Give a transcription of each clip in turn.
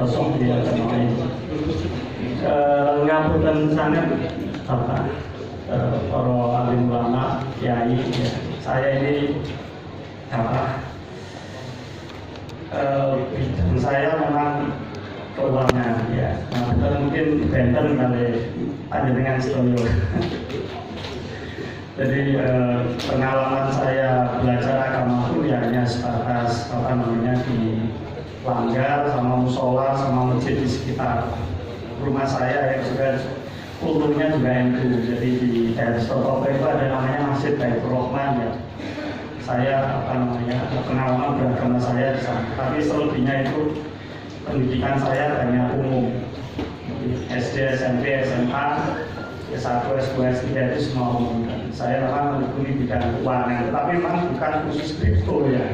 sosok dia ngapunten sangat Bapak para alim ulama, kiai, ya. Saya ini bidang saya memang keuangan, ya. Nah, mungkin benten kali panjenengan setuju. Jadi pengalaman saya belajar agama pun ya hanya sebatas di langgar sama musola sama masjid di sekitar rumah saya yang juga kulturnya juga NU. Jadi di daerah Surabaya itu ada namanya Masjid Baitur Rahman, ya. Saya pengalaman beragama saya di sana. Tapi selebihnya itu pendidikan saya hanya umum. SD, SMP, SMA, S1, S2, S3 itu semua umum. Saya memang menekuni bidang keuangan, tetapi memang bukan khusus kripto, ya.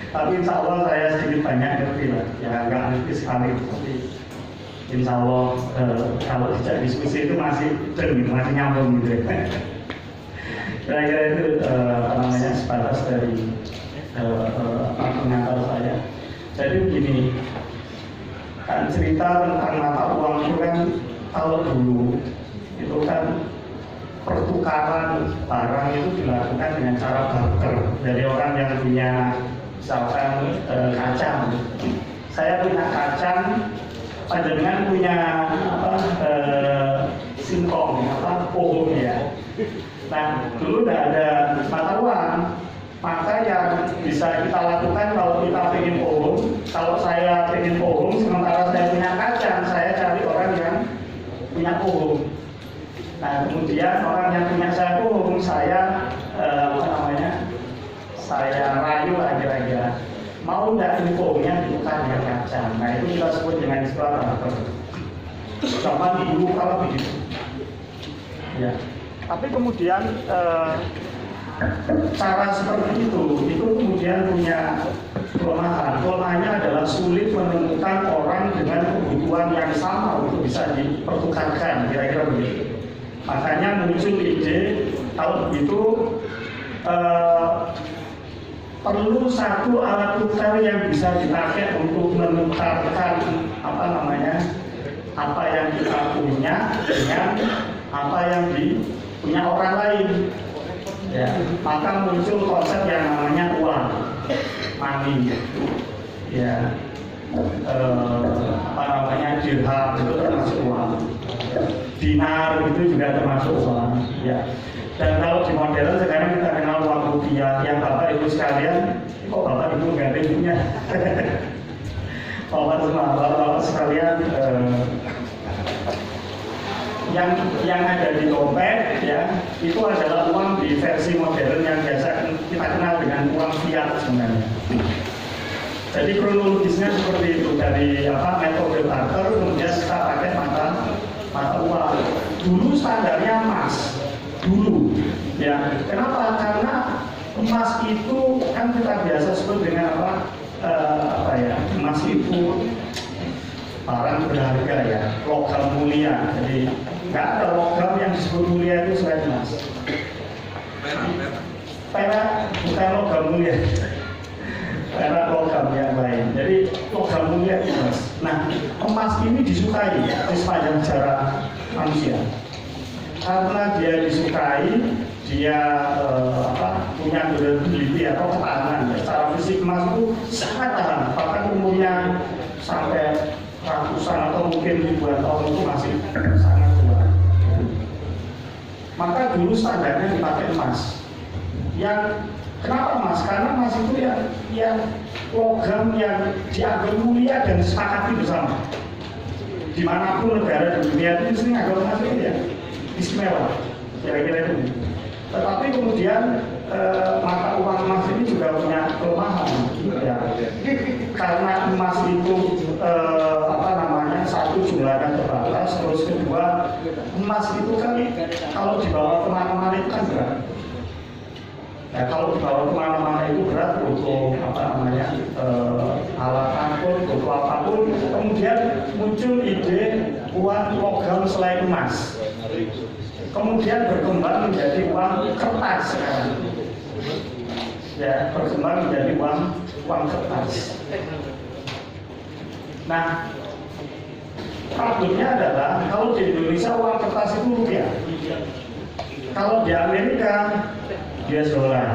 Tapi insya Allah saya sedikit banyak ngerti lah, ya nggak ngerti sekali, tapi insya Allah kalau tidak diskusi itu masih nyambung gitu. Kira-kira itu sebatas dari pengantar saya. Jadi begini, kan cerita tentang mata uang itu kan kalau dulu itu kan pertukaran barang itu dilakukan dengan cara barter dari orang yang punya misalkan kacang. Saya punya kacang, panjenengan punya singkong, pohon, ya. Nah, dulu tidak ada mata uang, maka yang bisa kita lakukan kalau kita ingin pohon, kalau saya ingin pohon, sementara saya punya kacang, saya cari orang yang punya pohon. Nah, kemudian orang yang punya saya pohon, saya saya rayu kira-kira mau nggak ini pohonnya ditukar dengan kacang. Nah, itu kita sebut dengan istilah barter. Zaman dulu kalau begitu, ya. Tapi kemudian cara seperti itu kemudian punya kelemahan. Kelemahannya adalah sulit menemukan orang dengan kebutuhan yang sama untuk bisa dipertukarkan, kira-kira begitu. Makanya muncul ide kalau begitu perlu satu alat tukar yang bisa dipakai untuk menukarkan apa yang kita punya dengan apa yang punya orang lain, ya. Maka muncul konsep yang namanya uang, money, ya. Dirham itu termasuk uang, dinar itu juga termasuk uang, ya. Dan kalau di modern sekarang kita kenal uang rupiah, yang Bapak Ibu sekalian, kok Bapak Ibu nggak ada ibunya? Bapak sekalian, yang ada di dompet, ya, itu adalah uang di versi modern yang biasa kita kenal dengan uang fiat sebenarnya. Jadi kronologisnya seperti itu, dari metode barter kemudian kita pakai mata uang. Dulu standarnya emas, dulu, ya. Kenapa? Karena emas itu kan kita biasa sebut dengan emas itu barang berharga, ya, logam mulia. Jadi nggak ada logam yang disebut mulia itu selain emas. Perak bukan logam mulia, perak logam yang lain. Jadi logam mulia itu emas. Nah, emas ini disukai di sepanjang sejarah manusia. Karena dia disukai, dia punya durability atau ketahanan. Secara fisik emas itu sangat tahan, bahkan umurnya sampai ratusan atau mungkin ribuan tahun itu masih sangat kuat. Maka dulu standarnya dipakai emas. Yang kenapa emas? Karena emas itu yang logam yang dianggap mulia dan disepakati bersama. Dimanapun negara di dunia itu sering anggap emas itu, ya, istimewa, kira-kira itu. Tetapi kemudian mata uang emas ini juga punya kelemahan, ya. Karena emas itu satu jumlahnya terbatas, terus kedua emas itu kan kalau dibawa kemana-mana itu kan berat. Ya, kalau dibawa kemana-mana itu berat, butuh alat angkut, butuh apapun. Kemudian muncul ide uang logam selain emas. Kemudian berkembang menjadi uang kertas sekarang. Ya, berkembang menjadi uang kertas. Nah, Problemnya adalah kalau di Indonesia uang kertas itu rupiah, kalau di Amerika US dollar,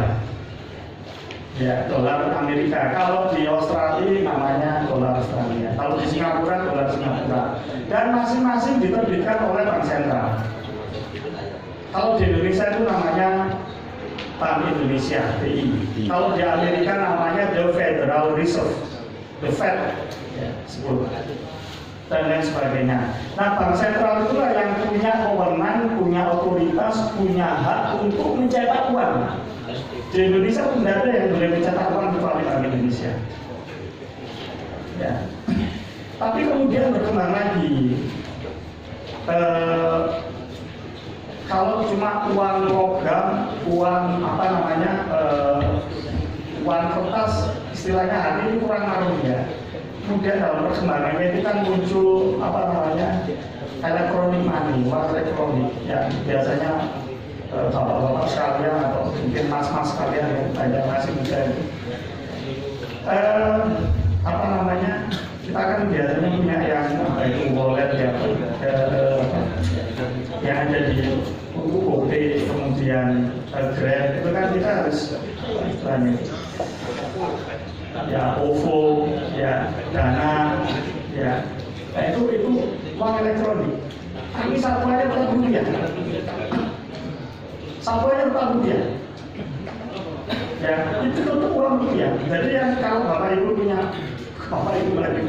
ya dolar Amerika. Kalau di Australia namanya dolar Australia. Kalau di Singapura dolar Singapura. Dan masing-masing diterbitkan oleh Bank Sentral. Kalau di Indonesia itu namanya Bank Indonesia (BI). Kalau di Amerika namanya The Federal Reserve, The Fed, ya, sebut, dan lain sebagainya. Nah, Bank Sentral itulah yang punya wewenang, punya otoritas, punya hak untuk mencetak uang. Di Indonesia pun tidak ada yang boleh mencetak uang kecuali Bank Indonesia. Ya. Tapi kemudian berkembang lagi. Kalau cuma uang logam, uang uang kertas, istilahnya hari ini kurang ngaruh ya. Kemudian dalam perkembangannya itu kan muncul elektronik money, uang elektronik yang biasanya bapak-bapak sekalian atau mungkin mas-mas sekalian yang banyak masih muda itu. Kita kan biasanya punya yang wallet yang ada di GoPay, kemudian Grab, itu kan kita harus istilahnya ya OVO, ya Dana, ya. Nah itu uang elektronik. Tapi satuannya tetap rupiah. Satuannya tetap rupiah. Ya, itu tetap uang rupiah. Jadi yang kalau Bapak Ibu punya, Bapak Ibu lagi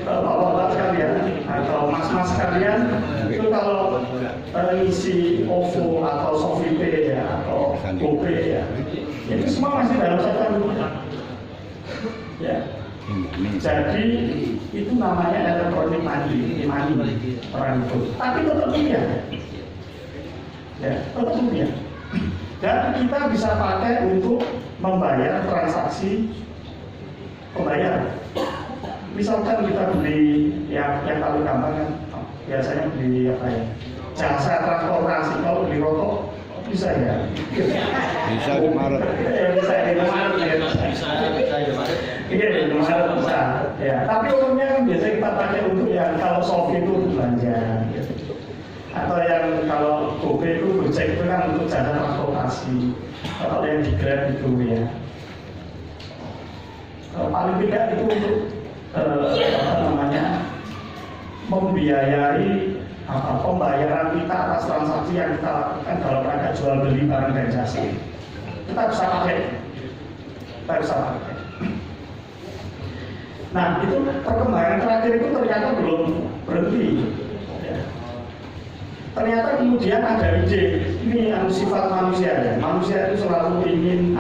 bapak-bapak sekalian atau mas-mas sekalian, itu kalau ngisi OVO atau ShopeePay ya atau GoPay ya, itu semua masih dalam satuan rupiah. Ya. Jadi itu namanya elektronik money orang itu. Tapi tetap rupiah. Ya, tetap rupiah. Dan kita bisa pakai untuk membayar transaksi pembayaran. Misalkan kita beli yang paling gampang kan, biasanya beli jasa transportasi. Kalau beli rokok bisa ya. Bisa di Maret. Bisa di Maret ya. Iya di Maret bisa. Ya. Tapi umumnya kan biasanya kita pakai untuk yang kalau Shopee itu belanja. Gitu. Atau yang kalau GoPay itu Gojek itu kan untuk jasa transportasi. Kalau yang di Grab itu ya. Paling tidak itu untuk membiayai pembayaran kita atas transaksi yang kita lakukan dalam rangka jual beli barang dan jasa. Kita bisa pakai. Nah itu perkembangan terakhir itu ternyata belum berhenti. Ya. Ternyata kemudian ada ide, ini sifat manusia ya. Manusia itu selalu ingin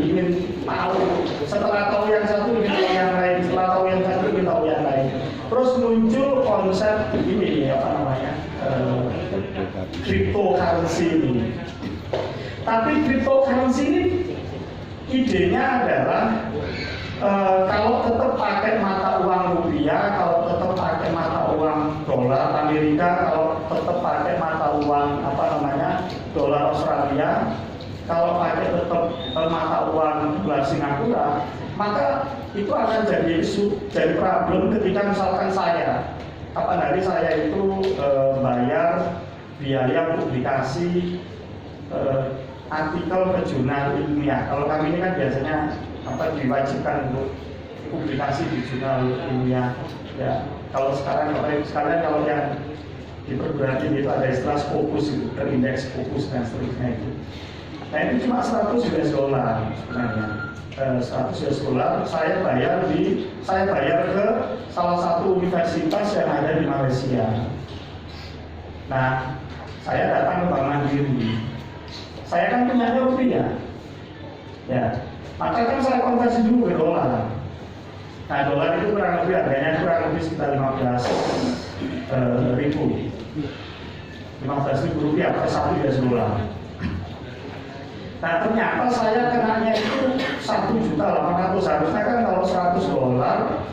ingin tahu. Setelah tahu yang satu ingin tahu yang lain, setelah tahu yang satu ingin tahu yang lain. Terus muncul konsep ini cryptocurrency ini. Tapi cryptocurrency ini idenya adalah kalau tetap pakai mata uang rupiah, kalau tetap pakai mata uang dolar Amerika, kalau tetap pakai mata uang dolar Australia, kalau pakai tetap mata uang dolar Singapura, maka itu akan jadi problem ketika misalkan saya itu bayar biaya publikasi artikel ke jurnal ilmiah. Kalau kami ini kan biasanya diwajibkan untuk publikasi di jurnal ilmiah. Ya, kalau sekarang kalau yang di perguruan tinggi itu ada istilah Scopus, terindeks Scopus dan seterusnya itu. Nah itu cuma 100 US dollar sebenarnya. 100 US dollar saya bayar ke salah satu universitas yang ada di Malaysia. Nah, saya datang ke Bank Mandiri. Saya kan punya rupiah. Ya. Maka kan saya konversi dulu ke dolar. Nah, dolar itu kurang lebih sekitar 15.000 rupiah per satu US dollar. Nah ternyata saya kenanya itu 1.800.000. Harusnya kan kalau 100 dolar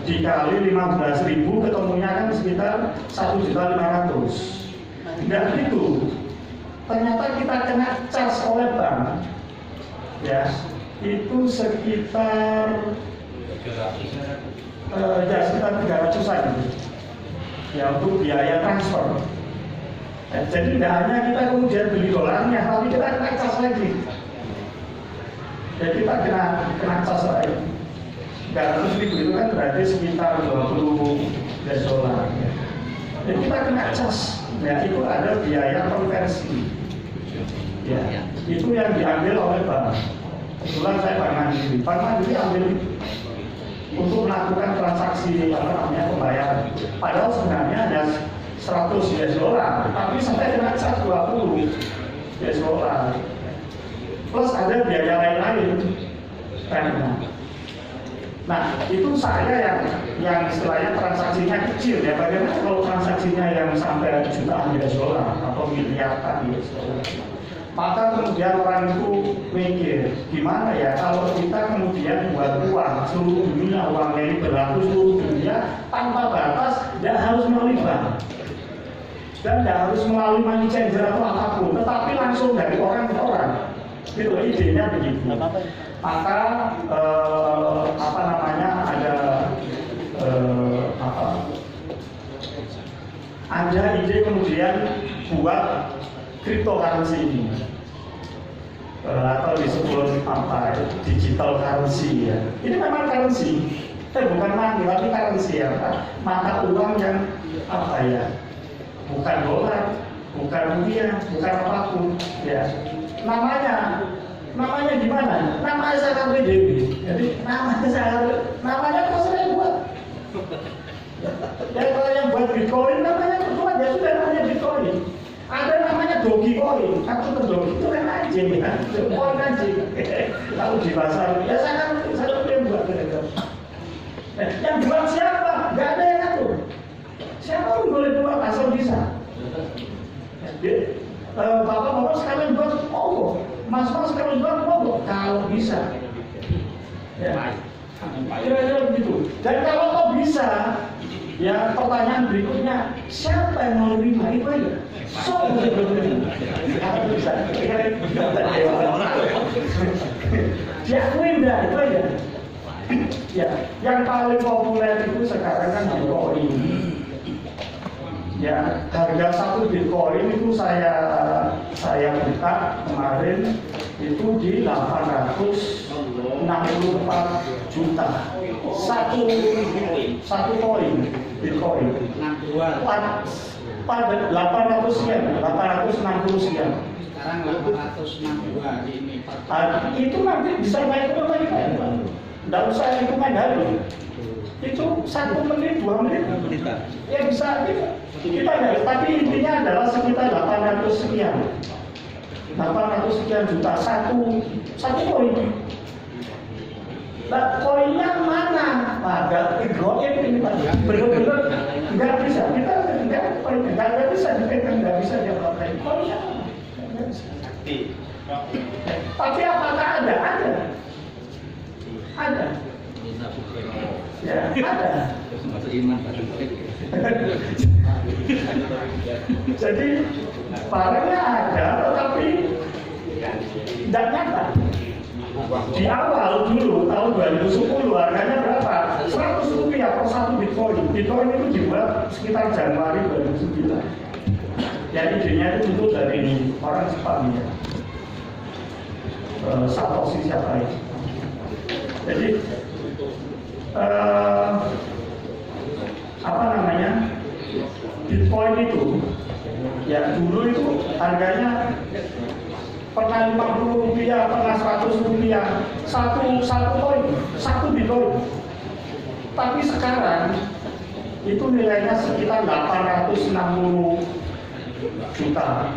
dikali 15.000 ketemunya kan sekitar 1.500.000. Tidak gitu. Ternyata kita kena charge oleh bank, ya itu sekitar ya sekitar 300-an gitu. Ya untuk biaya transfer. Jadi tidak hanya kita kemudian beli dolarnya, tapi kita kena cas lagi. Jadi kita kena cas lagi. 300.000 itu kan berarti sekitar 20 dolar. Jadi kita kena cas. Ya itu ada biaya konversi. Ya, itu yang diambil oleh bank. Kebetulan saya Bank Mandiri. Bank Mandiri ambil untuk melakukan transaksi pembayaran. Padahal sebenarnya hanya 100 US dollar, tapi sampai kena cas 20 US dollar. Plus ada biaya lain-lain. Nah, itu saya yang istilahnya transaksinya kecil ya. Bagaimana kalau transaksinya yang sampai jutaan US dollar atau miliaran US dollar? Maka kemudian orang itu mikir, gimana ya kalau kita kemudian buat uang seluruh dunia, uang ini berlaku seluruh dunia tanpa batas, tidak harus melalui bank dan tidak harus melalui money changer atau apapun, tetapi langsung dari orang ke orang. Gitu, idenya begitu. Maka ada ide kemudian buat cryptocurrency ini. Atau disebut digital currency ya. Ini memang currency, bukan money tapi currency ya, mata uang yang bukan dolar, bukan rupiah, bukan apapun ya. Namanya gimana? Namanya saya Dewi. Jadi namanya kok saya buat. Ya kalau yang buat Bitcoin namanya cuma ya sudah namanya Bitcoin. Ada namanya Dogecoin, aku ke Doge itu kan anjing ya, Bitcoin anjing. Kalau di pasar, ya saya yang buat yang buat siapa? Gak ada yang ngatur. Siapa pun boleh buat asal bisa. Bapak-bapak sekalian buat monggo, mas-mas sekalian buat monggo, kalau bisa. Ya, kira-kira begitu. Dan kalau kok bisa, ya pertanyaan berikutnya, siapa yang mau terima itu aja? So, bisa. Diakuin dah itu aja. Ya, yang paling populer itu sekarang kan Bitcoin. Ya, harga satu Bitcoin itu saya buka kemarin itu di 864 juta satu koin Bitcoin. Pada 800 sekian, 860 sekian. Sekarang 862 ini. Itu nanti bisa naik ke lagi kan? Tidak usah hitungan hari. Itu 1 menit, 2 menit. Ya bisa kita ya, tapi intinya adalah sekitar 800 sekian. 800 sekian juta satu koin. Nah, koinnya mana? Ada goib ini Pak. Benar-benar nggak bisa. Kita nggak bisa dipegang, nggak bisa diapa-apain. Koinnya nggak bisa. Tapi apakah ada? Ada. Ya, ada. Jadi barangnya ada, tetapi tidak nyata. Di awal dulu tahun 2010 harganya berapa? 100 rupiah per satu Bitcoin. Bitcoin itu dibuat sekitar Januari 2009. Ya idenya itu tentu dari orang Jepang ya. Satoshi siapa itu? Jadi Bitcoin itu ya dulu itu harganya pernah 50 rupiah, pernah 100 rupiah satu koin, satu Bitcoin. Tapi sekarang itu nilainya sekitar 860 juta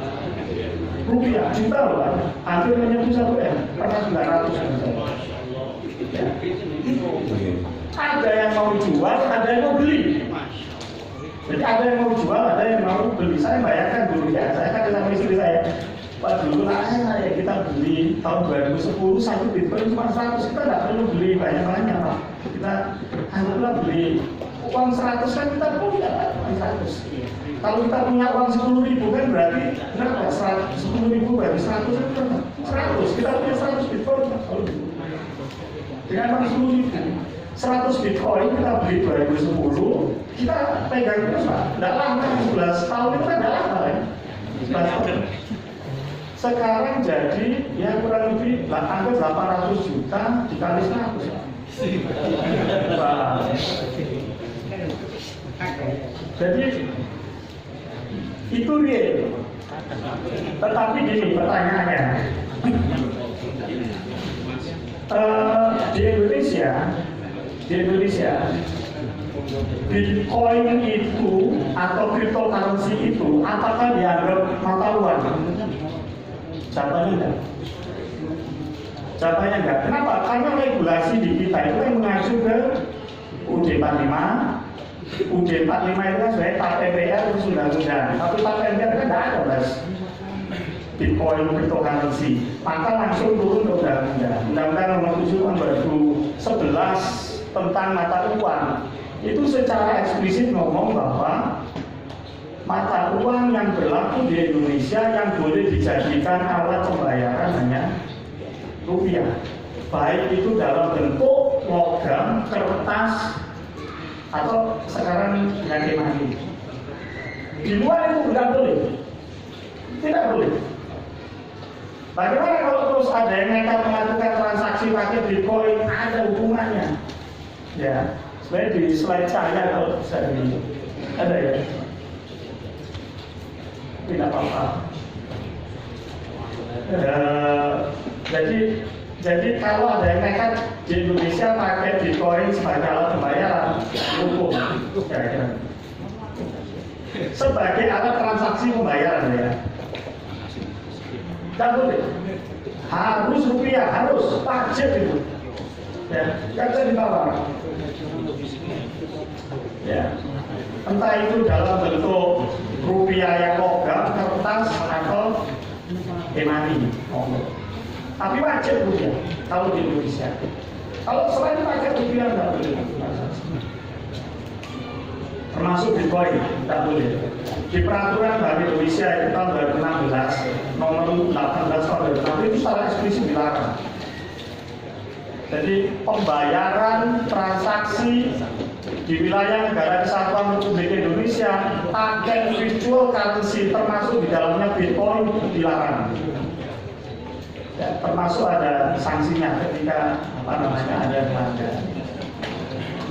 rupiah, juta loh kan, hampir menyentuh 1 M, pernah 900 juta. Ya. Ada yang mau jual, ada yang mau beli. Jadi ada yang mau jual, ada yang mau beli. Saya bayangkan dulu ya, saya kan sama istri saya. Pak dulu ya kita beli tahun 2010 satu Bitcoin cuma 100, kita nggak perlu beli banyak-banyak Pak. Kita alhamdulillah beli uang 100 kan kita punya kan 100. Kalau kita punya uang 10.000 kan berarti berapa? 10.000 berarti 100 kan berapa? 100. Kita punya 100 Bitcoin kalau dengan uang 10.000. 100 Bitcoin kita beli 2010, kita pegang terus Pak. Tidak lama, 11 tahun itu kan tidak lama ya. 11 tahun. Sekarang jadi ya kurang lebih anggap 800 juta dikali 100 Pak. Jadi itu real. Tetapi gini pertanyaannya, di Indonesia Bitcoin itu atau cryptocurrency itu apakah dianggap mata uang? Jawabannya enggak. Jawabannya enggak. Kenapa? Karena regulasi di kita itu yang mengacu ke UUD 45. UUD 45 itu kan sebenarnya Pak MPR terus undang-undang. Tapi Pak MPR kan tidak ada Mas Bitcoin cryptocurrency. Maka langsung turun ke undang-undang. Undang-undang nomor 7 tahun 2011 tentang mata uang. Itu secara eksplisit ngomong bahwa mata uang yang berlaku di Indonesia yang boleh dijadikan alat pembayaran hanya rupiah, baik itu dalam bentuk logam, kertas, atau sekarang ganti mati. Di luar itu tidak boleh, tidak boleh. Bagaimana kalau terus ada yang nekat melakukan transaksi pakai Bitcoin, ada hukumannya? Ya, sebenarnya di slide saya kalau bisa ini ada ya. Tidak apa-apa. Jadi kalau ada yang nekat di Indonesia pakai Bitcoin sebagai alat pembayaran, hukum kira-kira. Sebagai alat transaksi pembayaran ya. Tidak boleh. Harus rupiah, harus pajak itu. Ya, kan bisa dibawa. Ya. Entah itu dalam bentuk rupiah yang logam, kertas, atau e-money. Tapi wajib rupiah kalau di Indonesia. Kalau selain pakai rupiah nggak boleh. Termasuk Bitcoin tidak boleh. Di peraturan Bank Indonesia itu tahun 2016 nomor 18 tahun 2016 itu secara eksplisit dilarang. Jadi pembayaran transaksi di wilayah Negara Kesatuan Republik Indonesia pakai virtual currency termasuk di dalamnya Bitcoin dilarang. Ya, termasuk ada sanksinya ketika ada pelanggaran.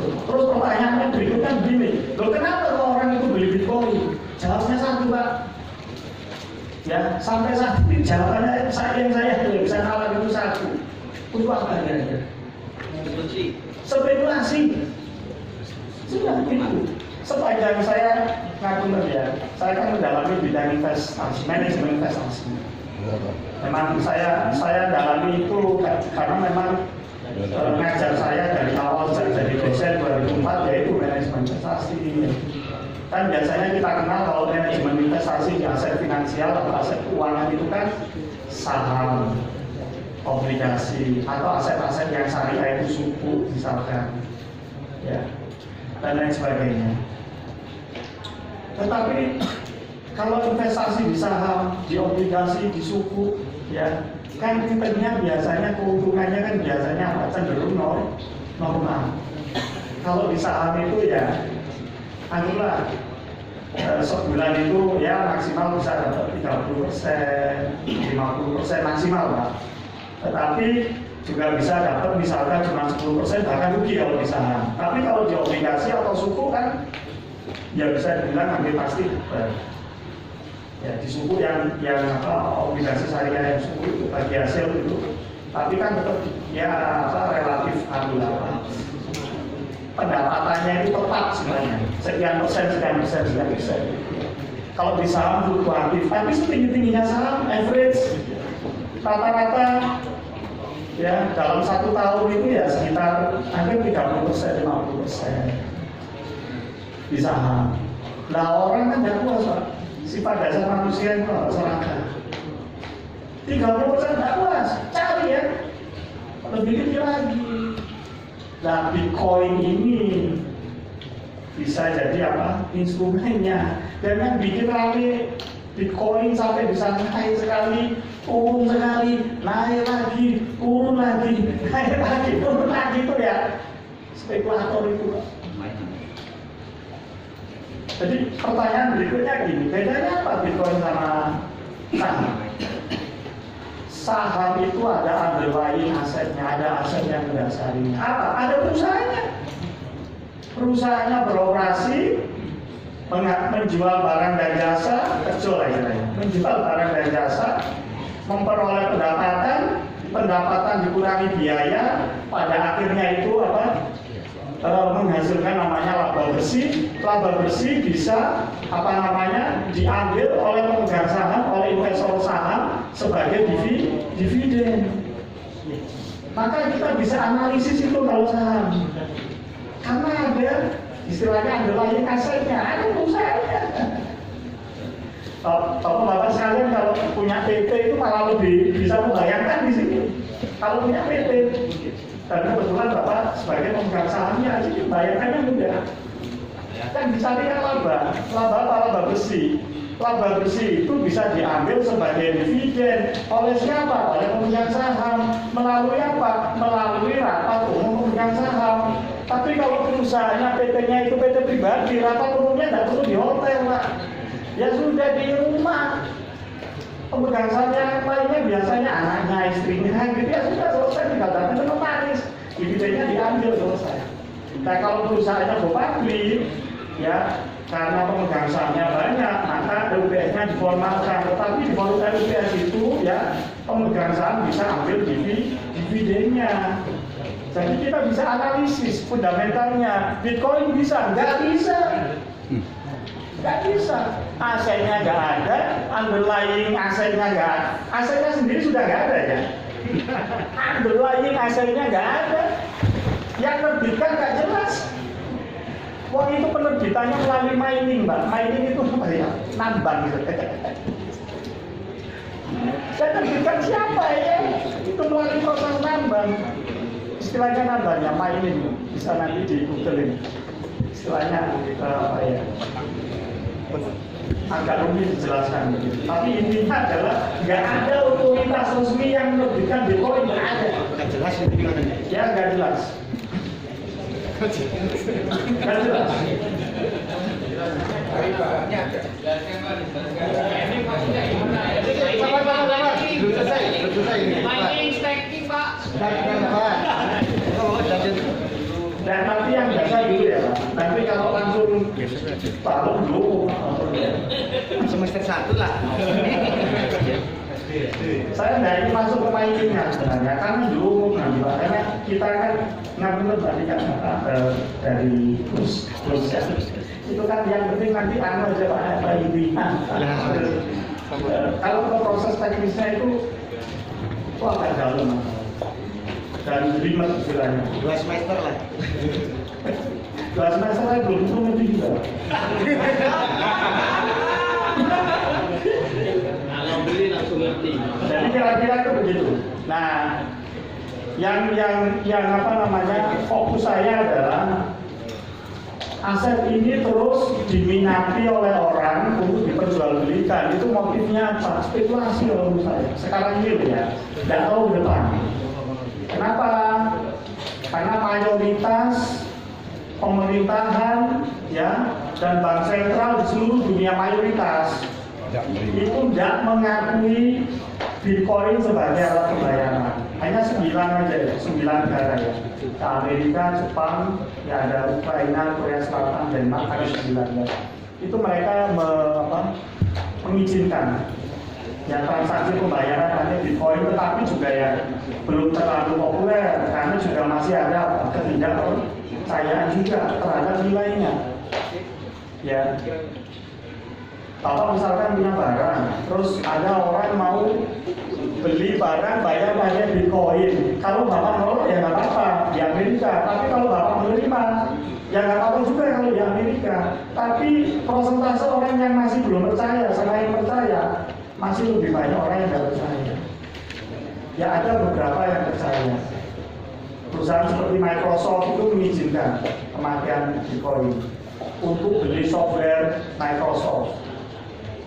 Terus pertanyaannya berikutnya begini, loh kenapa orang itu beli Bitcoin? Jawabnya satu Pak. Ya sampai saat ini jawabannya saya bisa salah itu satu. Untuk apa ya? Spekulasi. Sudah itu. Sepanjang saya ngaku ya, saya kan mendalami bidang investasi, manajemen investasi. Memang saya dalami itu karena memang ngajar saya dari awal jadi dosen 2004 yaitu manajemen investasi. Kan biasanya kita kenal kalau manajemen investasi di aset finansial atau aset keuangan itu kan saham, obligasi atau aset-aset yang syariah itu suku misalkan, ya dan lain sebagainya. Tetapi kalau investasi di saham, di obligasi, di suku, ya kan returnnya biasanya keuntungannya kan biasanya cenderung normal. Kalau di saham itu ya, anggaplah sebulan itu ya maksimal bisa dapat 30%, 50% maksimal Pak. Tetapi juga bisa dapat misalkan cuma 10% bahkan rugi kalau di saham. Tapi kalau di obligasi atau suku kan ya bisa dibilang hampir pasti ya di suku yang obligasi syariah yang suku itu bagi hasil itu, tapi kan tetap ya relatif pendapatannya itu tetap sebenarnya sekian persen. Kalau di saham fluktuatif, tapi setinggi-tingginya saham average rata-rata ya dalam 1 tahun itu ya sekitar hampir 30%, 50% di saham. Nah orang kan tidak puas Pak, sifat dasar manusia itu serakah. 30% tidak puas, cari ya lebih tinggi lagi. Nah Bitcoin ini bisa jadi apa? Instrumennya. Dan yang bikin rame Bitcoin sampai bisa naik sekali, turun sekali, naik lagi, turun lagi, naik lagi, turun lagi itu ya spekulator itu. Jadi pertanyaan berikutnya gini, bedanya apa Bitcoin sama saham? Saham itu ada underlying asetnya, ada aset yang mendasarinya. Apa? Ada perusahaannya. Perusahaannya beroperasi, menjual barang dan jasa, kecil istilahnya. Menjual barang dan jasa, memperoleh pendapatan dikurangi biaya, pada akhirnya itu apa? Menghasilkan namanya laba bersih. Laba bersih bisa diambil oleh pemegang saham, oleh investor saham sebagai dividen. Maka kita bisa analisis itu kalau saham, karena ada istilahnya underlying asetnya, ada perusahaannya. Bapak sekalian kalau punya PT itu malah lebih bisa membayangkan di sini. Kalau punya PT, dan kebetulan Bapak sebagai pemegang sahamnya, jadi bayangkannya mudah. Kan dicarikan laba apa? Laba bersih. Laba bersih itu bisa diambil sebagai dividen oleh siapa? Oleh pemegang saham. Melalui apa? Melalui rapat umum pemegang saham. Tapi kalau perusahaannya PT-nya itu PT pribadi, rapat umumnya tidak perlu di hotel, Pak. Ya sudah di rumah. Pemegang saham yang lainnya biasanya anaknya, istrinya, gitu ya sudah selesai, tinggal datang ke notaris, dividennya diambil, selesai. Nah kalau perusahaannya go public, ya karena pemegang sahamnya banyak, maka LPS-nya diformalkan. Tetapi di LPS itu ya pemegang saham bisa ambil dividennya. Jadi kita bisa analisis fundamentalnya. Bitcoin bisa? Nggak bisa. Nggak bisa. Asetnya nggak ada, underlying asetnya nggak ada. Asetnya sendiri sudah nggak ada ya. Underlying asetnya nggak ada. Yang terbitkan nggak jelas. Wah itu penerbitannya melalui mining, Mbak. Mining itu apa ya? Nambang gitu. Yang terbitkan siapa ya? Itu melalui proses nambang. Istilahnya nambahnya mining. Bisa nanti di Google ini. Istilahnya apa ya? Agak rumit dijelaskan. Tapi intinya adalah nggak ada otoritas resmi yang menerbitkan Bitcoin, nggak ada. Nggak jelas itu gimana? Ya nggak jelas. Nggak jelas. Mining staking, Pak. Dan nanti yang biasa dulu ya Pak. Nanti kalau langsung taruh dulu. Semester 1 lah. Saya nggak ingin masuk ke miningnya sebenarnya, karena dulu karena kita kan ngambil tadi kan dari plus itu kan yang penting nanti aja Pak apa intinya. Kalau ke proses teknisnya itu agak dalam dan ribet istilahnya. 2 semester lah. 2 semester saya belum tentu ngerti juga. Kalau beli langsung ngerti. Jadi kira-kira itu begitu. Nah, yang apa namanya fokus saya adalah aset ini terus diminati oleh orang untuk diperjualbelikan. Itu motifnya apa? Spekulasi kalau menurut saya. Sekarang ini ya, tidak tahu ke depan. Kenapa? Karena mayoritas pemerintahan ya dan bank sentral di seluruh dunia mayoritas itu tidak mengakui Bitcoin sebagai alat pembayaran. Hanya 9 aja ya, 9 negara ya. Amerika, Jepang, ya ada Ukraina, Korea Selatan, Denmark, ada 9 ya. Itu mereka mengizinkan ya transaksi pembayaran hanya Bitcoin, tetapi juga ya belum terlalu populer karena juga masih ada ketidakpercayaan juga terhadap nilainya. Ya, Bapak misalkan punya barang, terus ada orang mau beli barang bayar pakai Bitcoin. Kalau Bapak nolak ya nggak apa-apa di Amerika, tapi kalau Bapak menerima ya nggak apa-apa juga kalau di Amerika. Tapi persentase orang yang masih belum percaya, selain percaya masih lebih banyak orang yang tidak percaya. Ya ada beberapa yang percaya. Perusahaan seperti Microsoft itu mengizinkan pemakaian Bitcoin untuk beli software Microsoft.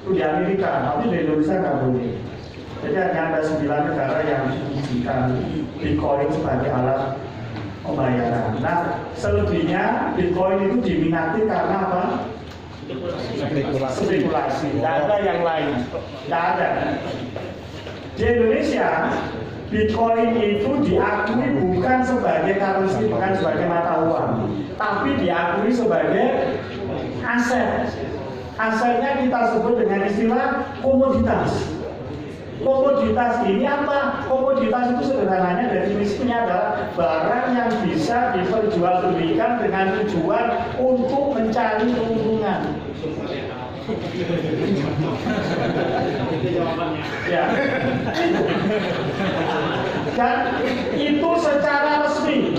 Itu di Amerika, tapi di Indonesia nggak boleh. Jadi hanya ada 9 negara yang mengizinkan Bitcoin sebagai alat pembayaran. Nah, selebihnya Bitcoin itu diminati karena apa? Spekulasi. Tidak ada yang lain. Tidak ada. Di Indonesia, Bitcoin itu diakui bukan sebagai currency, bukan sebagai mata uang, tapi diakui sebagai aset. Asetnya kita sebut dengan istilah komoditas. Komoditas ini apa? Komoditas itu sederhananya definisinya adalah barang yang bisa diperjualbelikan dengan tujuan untuk mencari keuntungan. Itu jawabannya. Ya. Dan itu secara resmi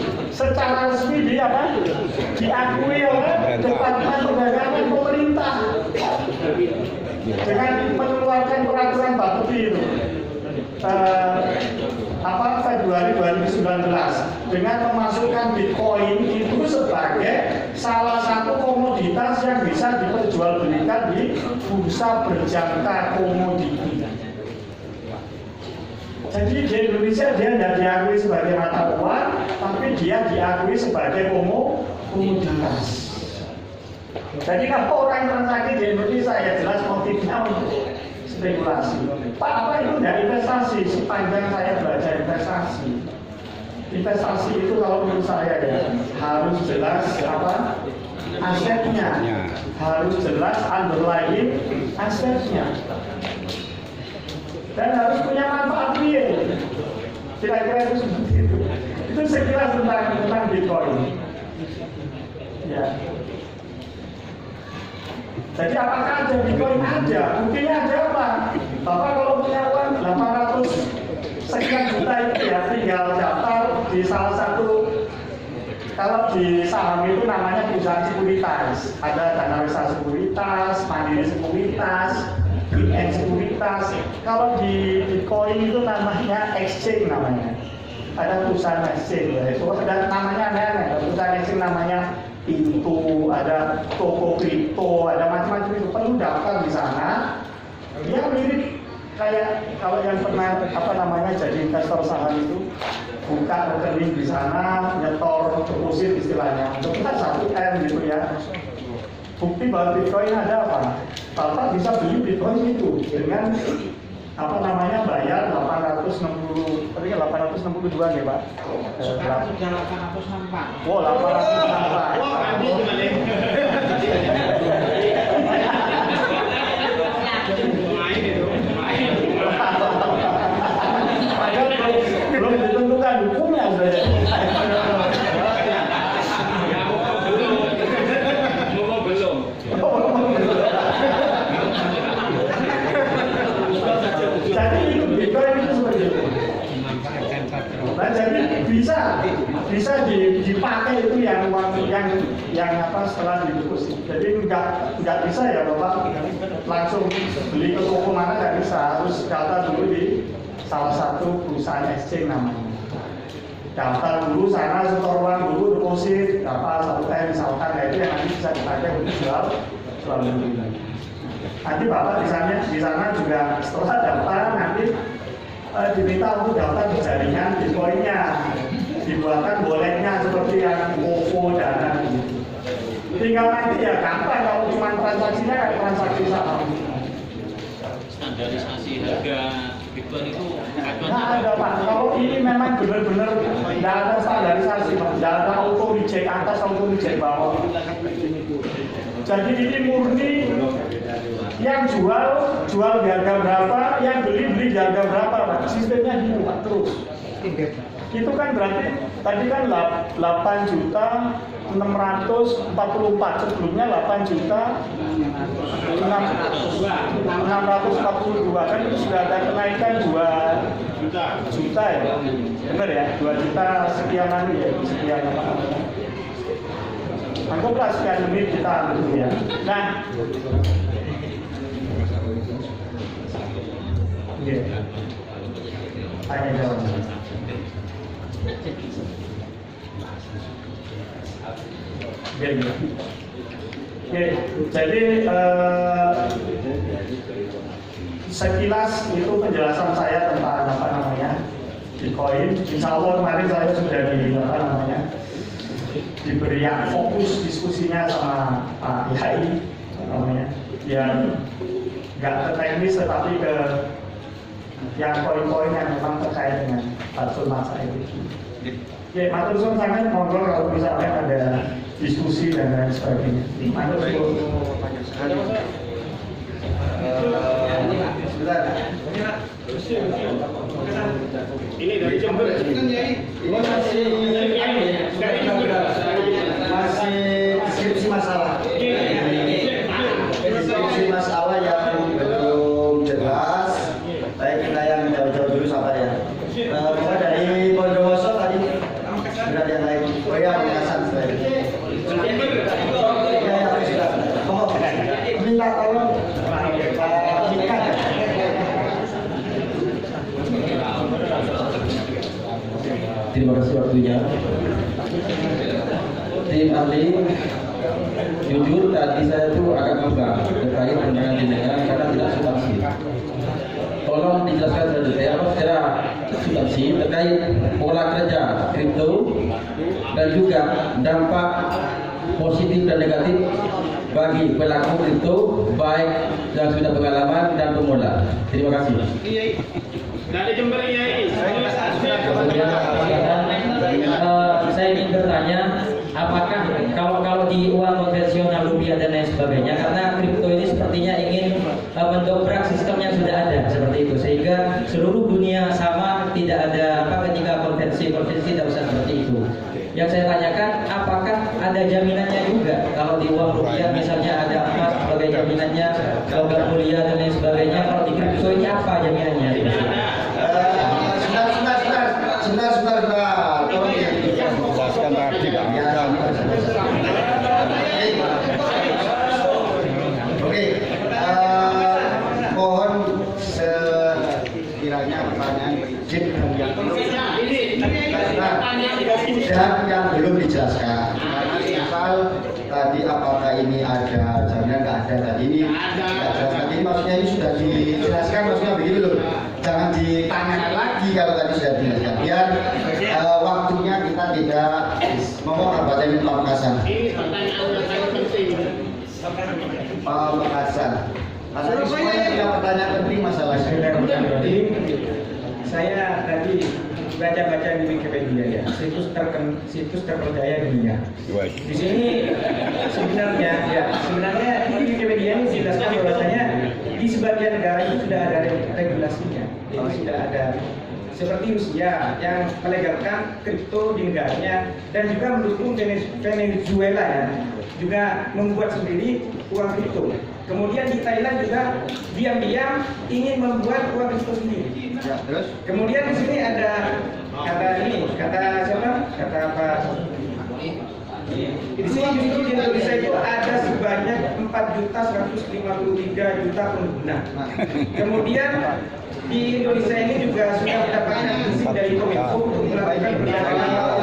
di apa? Diakui oleh Departemen Perdagangan pemerintah dengan mengeluarkan peraturan Bapepti itu Februari 2019 dengan memasukkan Bitcoin itu sebagai salah satu komoditas yang bisa diperjualbelikan di bursa berjangka komoditi. Jadi di Indonesia dia tidak diakui sebagai mata uang, tapi dia diakui sebagai komoditas. Jadi kalau orang transaksi di Indonesia ya jelas motifnya untuk spekulasi. Pak, apa itu dari investasi? Sepanjang saya belajar investasi, investasi itu kalau menurut saya ya harus jelas apa asetnya, harus jelas underlying asetnya, dan harus punya manfaat real. Kira-kira itu seperti itu. Itu sekilas tentang Bitcoin. Ya. Jadi apakah ada Bitcoin? Ada. Buktinya ada apa? Bapak kalau punya uang 800 sekian juta itu ya tinggal daftar di salah satu, kalau di saham itu namanya perusahaan sekuritas. Ada Dana Reksa Sekuritas, Mandiri Sekuritas, BN Sekuritas. Kalau di Bitcoin itu namanya exchange namanya. Ada perusahaan exchange ya. Itu ada namanya aneh-aneh. Ada perusahaan exchange namanya Pintu, ada toko kripto, ada macam-macam itu. Perlu daftar di sana. Dia mirip kayak kalau yang pernah jadi investor saham itu, buka rekening di sana, nyetor deposit istilahnya. Untuk kita 1M gitu ya. Bukti bahwa Bitcoin ada apa? Bapak bisa beli Bitcoin itu dengan bayar 862 nih Pak. Sekarang sudah 864. Wow, 864. Wah, ambil gimana? Main itu, main. Padahal belum ditentukan hukumnya sudah. Jadi itu Bitcoin itu seperti itu. Nah, jadi bisa dipakai itu yang setelah dibungkus. Jadi nggak bisa ya Bapak langsung beli ke toko mana, nggak bisa, harus daftar dulu di salah satu perusahaan exchange namanya. Daftar dulu sana, setor uang dulu, deposit berapa 1M misalkan, nah itu yang nanti bisa dipakai untuk jual beli. Nanti Bapak di sana juga setelah daftar nanti diminta untuk daftar di jaringan Bitcoin-nya, dibuatkan walletnya seperti yang OVO dan gitu. Tinggal nanti ya gampang kalau cuma transaksinya kayak transaksi saham. Standarisasi harga Bitcoin itu Nggak ada Pak. Kalau ini memang benar-benar tidak ada standarisasi Pak. Tidak ada auto reject atas, auto reject bawah. Jadi ini murni yang jual di harga berapa, yang beli di harga berapa Pak. Sistemnya gitu Pak terus. Itu kan berarti tadi kan 8.644, sebelumnya 8.642 kan itu sudah ada kenaikan 2 juta ya, benar ya, 2 juta sekian ya, sekian apa namanya. Anggaplah sekian menit kita ambil ya. Nah, tanya jawab. Oke, jadi sekilas itu penjelasan saya tentang Bitcoin. Insya Allah kemarin saya sudah diberi yang fokus diskusinya sama Pak Yai, yang nggak ke teknis tetapi ke yang poin-poin yang memang terkait dengan fatsun masa itu. Ya, matur suwun sangat, monggo kalau misalnya ada diskusi dan lain sebagainya. Matur suwun. Ini dari Jember. Ini masih deskripsi masalah. Deskripsi masalah yang belum jelas. Baik, kita yang jauh-jauh dulu sabar ya. Kita dari Bondowoso tadi sudah yang lain. Oh ya, pengasan saya. Ya, sudah. Oh, minta tolong Mika. Terima kasih waktunya. Tim ahli, jujur tadi saya itu agak ngambang terkait dengan jenengan karena tidak substansi. Tolong dijelaskan secara detail secara substansi terkait pola kerja kripto dan juga dampak positif dan negatif bagi pelaku kripto baik yang sudah pengalaman dan pemula. Terima kasih. Dari Jember Yai. Saya ingin bertanya, apakah kalau di uang konvensional rupiah dan lain sebagainya, karena kripto ini sepertinya ingin mendobrak sistem yang sudah ada seperti itu, sehingga seluruh dunia sama, tidak ada ketika konversi tidak usah seperti itu. Yang saya tanyakan, apakah ada jaminannya juga? Kalau di uang rupiah misalnya ada emas sebagai jaminannya, logam mulia dan lain sebagainya, kalau di kripto ini apa jaminannya? Sebentar. Tolong Jelaskan tadi Pak. Oke, mohon sekiranya pertanyaan berizin yang yang belum dijelaskan. Misal tadi apakah ini ada jaminan, nggak ada tadi ini nggak jelaskan. Ini maksudnya ini sudah dijelaskan, maksudnya begitu loh. Jangan ditanyakan lagi kalau tadi sudah dijelaskan. Biar waktunya kita tidak ngomong apa tadi pamekasan. Ini pertanyaan yang sangat penting. Pamekasan. Masalah semuanya punya pertanyaan penting masalah Saya tadi baca-baca di Wikipedia ya, situs terpercaya dunia. Di sini sebenarnya di Wikipedia ini dijelaskan bahwasanya di sebagian negara itu sudah ada regulasinya, jadi sudah ada seperti Rusia yang melegalkan kripto di negaranya dan juga mendukung Venezuela ya, juga membuat sendiri uang kripto. Kemudian di Thailand juga diam-diam ingin membuat uang kripto sendiri. Ya, terus? Kemudian di sini ada kata siapa? Kata apa? Di sini justru di Indonesia itu ada sebanyak 4.153 juta pengguna. Kemudian di Indonesia ini juga sudah mendapatkan izin dari Kominfo untuk melakukan perdagangan